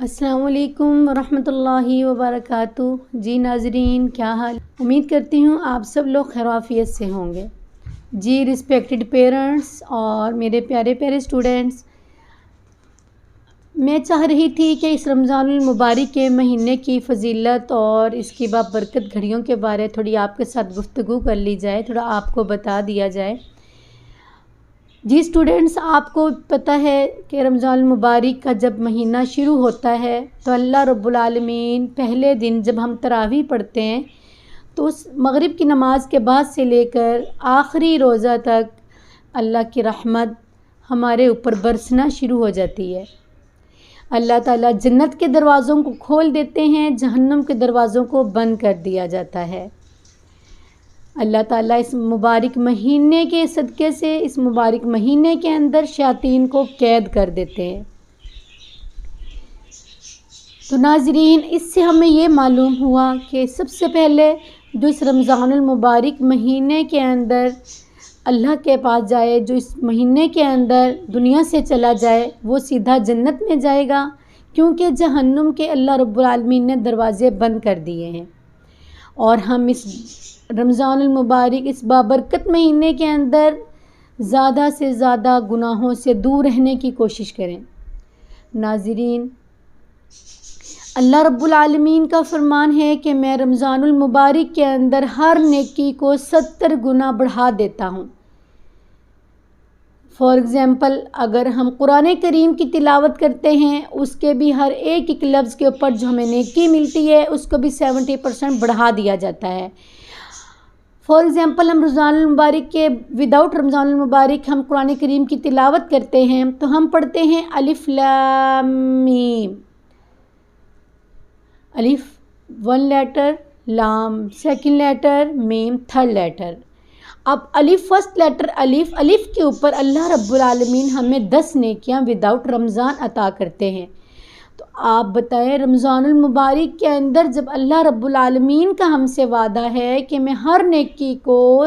السلام علیکم ورحمۃ اللہ وبرکاتہ۔ جی ناظرین، کیا حال؟ امید کرتی ہوں آپ سب لوگ خیر و عافیت سے ہوں گے۔ جی رسپیکٹڈ پیرنٹس اور میرے پیارے پیارے اسٹوڈنٹس، میں چاہ رہی تھی کہ اس رمضان المبارک کے مہینے کی فضیلت اور اس کی بابرکت گھڑیوں کے بارے تھوڑی آپ کے ساتھ گفتگو کر لی جائے، تھوڑا آپ کو بتا دیا جائے۔ جی اسٹوڈنٹس، آپ کو پتہ ہے کہ رمضان المبارک کا جب مہینہ شروع ہوتا ہے تو اللہ رب العالمین پہلے دن جب ہم تراویح پڑھتے ہیں تو اس مغرب کی نماز کے بعد سے لے کر آخری روزہ تک اللہ کی رحمت ہمارے اوپر برسنا شروع ہو جاتی ہے۔ اللہ تعالیٰ جنت کے دروازوں کو کھول دیتے ہیں، جہنم کے دروازوں کو بند کر دیا جاتا ہے۔ اللہ تعالیٰ اس مبارک مہینے کے صدقے سے اس مبارک مہینے کے اندر شیاطین کو قید کر دیتے ہیں۔ تو ناظرین، اس سے ہمیں یہ معلوم ہوا کہ سب سے پہلے جو اس رمضان المبارک مہینے کے اندر اللہ کے پاس جائے، جو اس مہینے کے اندر دنیا سے چلا جائے، وہ سیدھا جنت میں جائے گا، کیونکہ جہنم کے اللہ رب العالمین نے دروازے بند کر دیے ہیں۔ اور ہم اس رمضان المبارک اس بابرکت مہینے کے اندر زیادہ سے زیادہ گناہوں سے دور رہنے کی کوشش کریں۔ ناظرین، اللہ رب العالمین کا فرمان ہے کہ میں رمضان المبارک کے اندر ہر نیکی کو 70 گنا بڑھا دیتا ہوں۔ فار ایگزامپل، اگر ہم قرآن کریم کی تلاوت کرتے ہیں، اس کے بھی ہر ایک لفظ کے اوپر جو ہمیں نیکی ملتی ہے اس کو بھی 70% بڑھا دیا جاتا ہے۔ فار ایگزامپل، ہم رمضان المبارک کے وداؤٹ رمضان المبارک ہم قرآن کریم کی تلاوت کرتے ہیں تو ہم پڑھتے ہیں الف لام میم، الف 1 لیٹر، لام 2nd لیٹر، میم 3rd لیٹر۔ اب الف فرسٹ لیٹر الف کے اوپر اللہ رب العالمین ہمیں 10 نیکیاں وداؤٹ رمضان عطا کرتے ہیں۔ تو آپ بتائیں، رمضان المبارک کے اندر جب اللہ رب العالمین کا ہم سے وعدہ ہے کہ میں ہر نیکی کو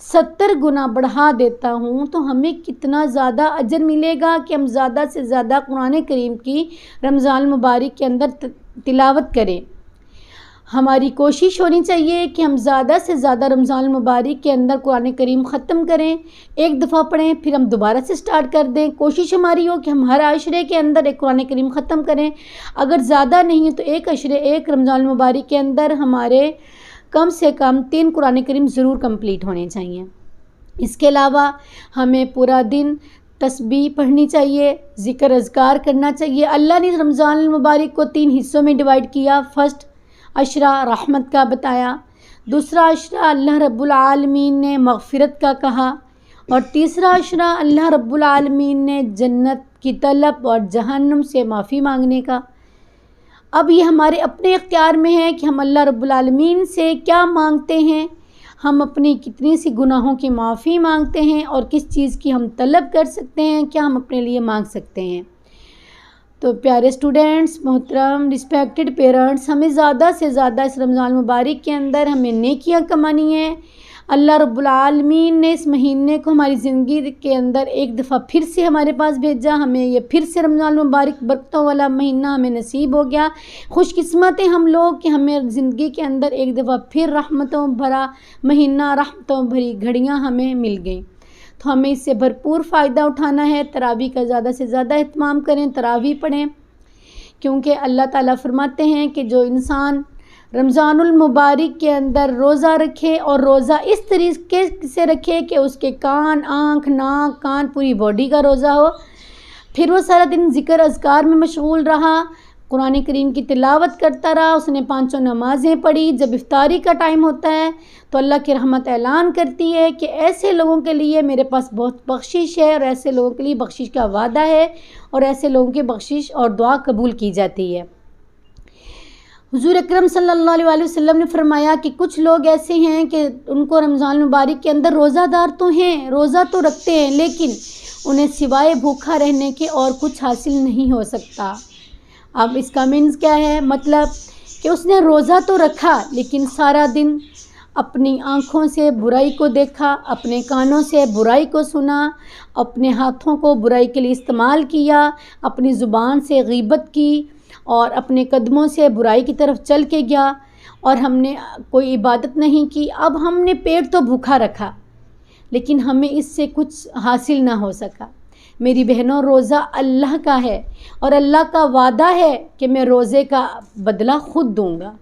70 گنا بڑھا دیتا ہوں، تو ہمیں کتنا زیادہ اجر ملے گا کہ ہم زیادہ سے زیادہ قرآن کریم کی رمضان المبارک کے اندر تلاوت کریں۔ ہماری کوشش ہونی چاہیے کہ ہم زیادہ سے زیادہ رمضان المبارک کے اندر قرآن کریم ختم کریں، ایک دفعہ پڑھیں پھر ہم دوبارہ سے سٹارٹ کر دیں۔ کوشش ہماری ہو کہ ہم ہر عشرے کے اندر ایک قرآن کریم ختم کریں۔ اگر زیادہ نہیں تو ایک رمضان المبارک کے اندر ہمارے کم سے کم 3 قرآن کریم ضرور کمپلیٹ ہونے چاہیے۔ اس کے علاوہ ہمیں پورا دن تسبیح پڑھنی چاہیے، ذکر اذکار کرنا چاہیے۔ اللہ نے رمضان المبارک کو 3 حصوں میں ڈیوائیڈ کیا۔ فرسٹ عشرہ رحمت کا بتایا، دوسرا عشرہ اللہ رب العالمین نے مغفرت کا کہا، اور تیسرا عشرہ اللہ رب العالمین نے جنت کی طلب اور جہنم سے معافی مانگنے کا۔ اب یہ ہمارے اپنے اختیار میں ہے کہ ہم اللہ رب العالمین سے کیا مانگتے ہیں، ہم اپنی کتنی سی گناہوں کی معافی مانگتے ہیں اور کس چیز کی ہم طلب کر سکتے ہیں، کیا ہم اپنے لیے مانگ سکتے ہیں۔ تو پیارے اسٹوڈنٹس، محترم رسپیکٹڈ پیرنٹس، ہمیں زیادہ سے زیادہ اس رمضان المبارک کے اندر ہمیں نیکیاں کمانی ہیں۔ اللہ رب العالمین نے اس مہینے کو ہماری زندگی کے اندر ایک دفعہ پھر سے ہمارے پاس بھیجا، ہمیں یہ پھر سے رمضان المبارک برکتوں والا مہینہ ہمیں نصیب ہو گیا۔ خوش قسمت ہیں ہم لوگ کہ ہمیں زندگی کے اندر ایک دفعہ پھر رحمتوں بھرا مہینہ، رحمتوں بھری گھڑیاں ہمیں مل گئیں۔ تو ہمیں اس سے بھرپور فائدہ اٹھانا ہے۔ تراویح کا زیادہ سے زیادہ اہتمام کریں، تراویح پڑھیں، کیونکہ اللہ تعالیٰ فرماتے ہیں کہ جو انسان رمضان المبارک کے اندر روزہ رکھے، اور روزہ اس طریقے سے رکھے کہ اس کے کان، آنکھ، ناک، کان، پوری باڈی کا روزہ ہو، پھر وہ سارا دن ذکر اذکار میں مشغول رہا، قرآن کریم کی تلاوت کرتا رہا، اس نے 5 نمازیں پڑھی، جب افطاری کا ٹائم ہوتا ہے تو اللہ کی رحمت اعلان کرتی ہے کہ ایسے لوگوں کے لیے میرے پاس بہت بخشش ہے، اور ایسے لوگوں کے لیے بخشش کا وعدہ ہے، اور ایسے لوگوں کی بخشش اور دعا قبول کی جاتی ہے۔ حضور اکرم صلی اللہ علیہ وسلم نے فرمایا کہ کچھ لوگ ایسے ہیں کہ ان کو رمضان المبارک کے اندر روزہ دار تو ہیں، روزہ تو رکھتے ہیں، لیکن انہیں سوائے بھوکا رہنے کے اور کچھ حاصل نہیں ہو سکتا۔ اب اس کا مینز کیا ہے؟ مطلب کہ اس نے روزہ تو رکھا لیکن سارا دن اپنی آنکھوں سے برائی کو دیکھا، اپنے کانوں سے برائی کو سنا، اپنے ہاتھوں کو برائی کے لیے استعمال کیا، اپنی زبان سے غیبت کی، اور اپنے قدموں سے برائی کی طرف چل کے گیا اور ہم نے کوئی عبادت نہیں کی، اب ہم نے پیٹ تو بھوکا رکھا لیکن ہمیں اس سے کچھ حاصل نہ ہو سکا۔ میری بہنوں، روزہ اللہ کا ہے اور اللہ کا وعدہ ہے کہ میں روزے کا بدلہ خود دوں گا،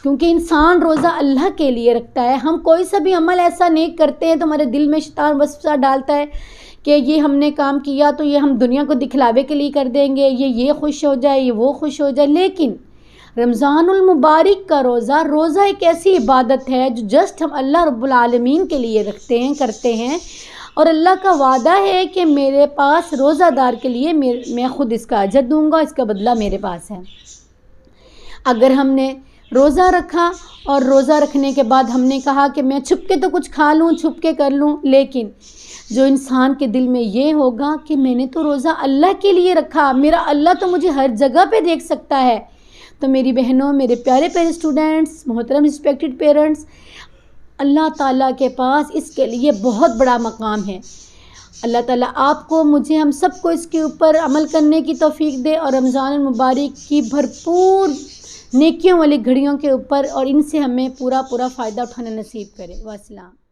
کیونکہ انسان روزہ اللہ کے لیے رکھتا ہے۔ ہم کوئی سا بھی عمل ایسا نیک کرتے ہیں تو ہمارے دل میں شیطان وسوسہ ڈالتا ہے کہ یہ ہم نے کام کیا تو یہ ہم دنیا کو دکھلاوے کے لیے کر دیں گے، یہ خوش ہو جائے، یہ وہ خوش ہو جائے۔ لیکن رمضان المبارک کا روزہ ایک ایسی عبادت ہے جو جسٹ ہم اللہ رب العالمین کے لیے رکھتے ہیں، کرتے ہیں، اور اللہ کا وعدہ ہے کہ میرے پاس روزہ دار کے لیے میں خود اس کا اجر دوں گا، اس کا بدلہ میرے پاس ہے۔ اگر ہم نے روزہ رکھا اور روزہ رکھنے کے بعد ہم نے کہا کہ میں چھپ کے تو کچھ کھا لوں، چھپ کے کر لوں، لیکن جو انسان کے دل میں یہ ہوگا کہ میں نے تو روزہ اللہ کے لیے رکھا، میرا اللہ تو مجھے ہر جگہ پہ دیکھ سکتا ہے۔ تو میری بہنوں، میرے پیارے اسٹوڈنٹس، محترم رسپیکٹڈ پیرنٹس، اللہ تعالیٰ کے پاس اس کے لیے بہت بڑا مقام ہے۔ اللہ تعالیٰ آپ کو، مجھے، ہم سب کو اس کے اوپر عمل کرنے کی توفیق دے اور رمضان المبارک کی بھرپور نیکیوں والی گھڑیوں کے اوپر اور ان سے ہمیں پورا فائدہ اٹھانا نصیب کرے۔ والسلام۔